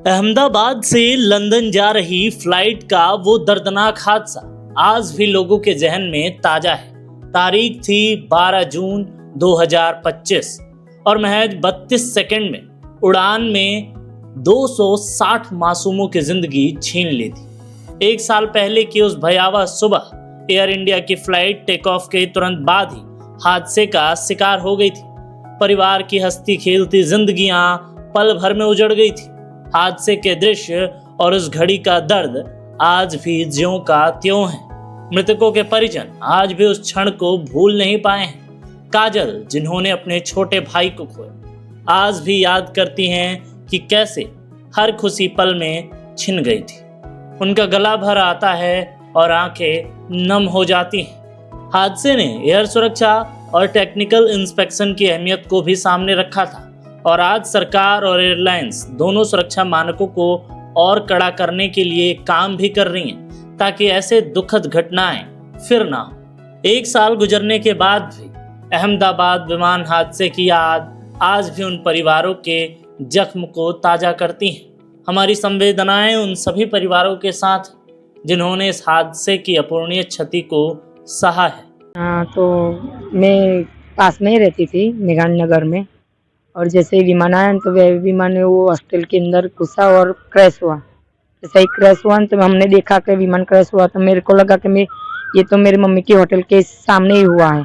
अहमदाबाद से लंदन जा रही फ्लाइट का वो दर्दनाक हादसा आज भी लोगों के जहन में ताजा है। तारीख थी 12 जून 2025 और महज 32 सेकंड में उड़ान में 260 मासूमों की जिंदगी छीन ली थी। एक साल पहले की उस भयावह सुबह एयर इंडिया की फ्लाइट टेक ऑफ के तुरंत बाद ही हादसे का शिकार हो गई थी। परिवार की हंसती खेलती जिंदगियां पल भर में उजड़ गई थी। हादसे के दृश्य और उस घड़ी का दर्द आज भी ज्यों का त्यों है। मृतकों के परिजन आज भी उस क्षण को भूल नहीं पाए हैं। काजल, जिन्होंने अपने छोटे भाई को खोया, आज भी याद करती हैं कि कैसे हर खुशी पल में छिन गई थी। उनका गला भर आता है और आंखें नम हो जाती हैं। हादसे ने एयर सुरक्षा और टेक्निकल इंस्पेक्शन की अहमियत को भी सामने रखा था और आज सरकार और एयरलाइंस दोनों सुरक्षा मानकों को और कड़ा करने के लिए काम भी कर रही हैं ताकि ऐसे दुखद घटनाएं फिर ना हो। एक साल गुजरने के बाद भी अहमदाबाद विमान हादसे की याद आज भी उन परिवारों के जख्म को ताजा करती हैं। हमारी संवेदनाएं उन सभी परिवारों के साथ जिन्होंने इस हादसे की अपूरणीय क्षति को सहा है। हाँ, तो मैं पास में ही रहती थी मेघान नगर में, और जैसे ही विमान आया तो वह विमान वो हॉस्टल के अंदर घुसा और क्रैश हुआ। जैसे ही क्रैश हुआ तो हमने देखा कि विमान क्रैश हुआ तो मेरे को लगा कि ये तो मेरी मम्मी की होटल के सामने ही हुआ है।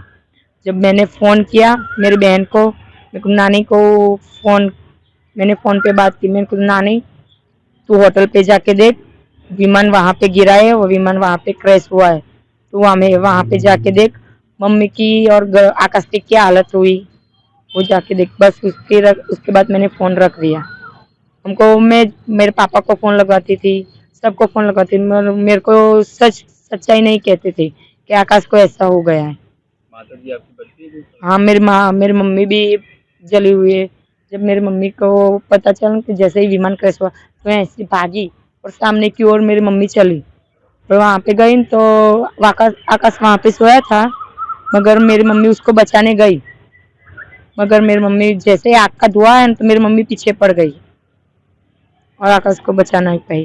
जब मैंने फ़ोन किया मेरी बहन को, मेरे नानी को मैंने फ़ोन पे बात की। मेरे को नानी, तू होटल पे जाके देख, विमान वहाँ पे गिरा है, वो विमान वहाँ पे क्रैश हुआ है, तो हमें वहाँ पे जाके देख मम्मी की और आकाश की क्या हालत हुई, वो जाके देख। बस उसके बाद मैंने फ़ोन रख दिया। मैं मेरे पापा को फ़ोन लगाती थी, सबको फ़ोन लगाती थी, मेरे को सच्चाई नहीं कहते थे कि आकाश को ऐसा हो गया है। माता जी आपकी बची है? हाँ, मेरी मम्मी भी जली हुई है। जब मेरी मम्मी को पता चला कि जैसे ही विमान क्रैश हुआ तो ऐसे भागी और सामने की ओर मेरी मम्मी चली और वहाँ पे गई तो आकाश वहाँ पे सोया था, मगर मेरी मम्मी उसको बचाने गई, मगर मेरी मम्मी जैसे आग का धुआं है तो मेरी मम्मी पीछे पड़ गई और आकाश को बचा नहीं पाई।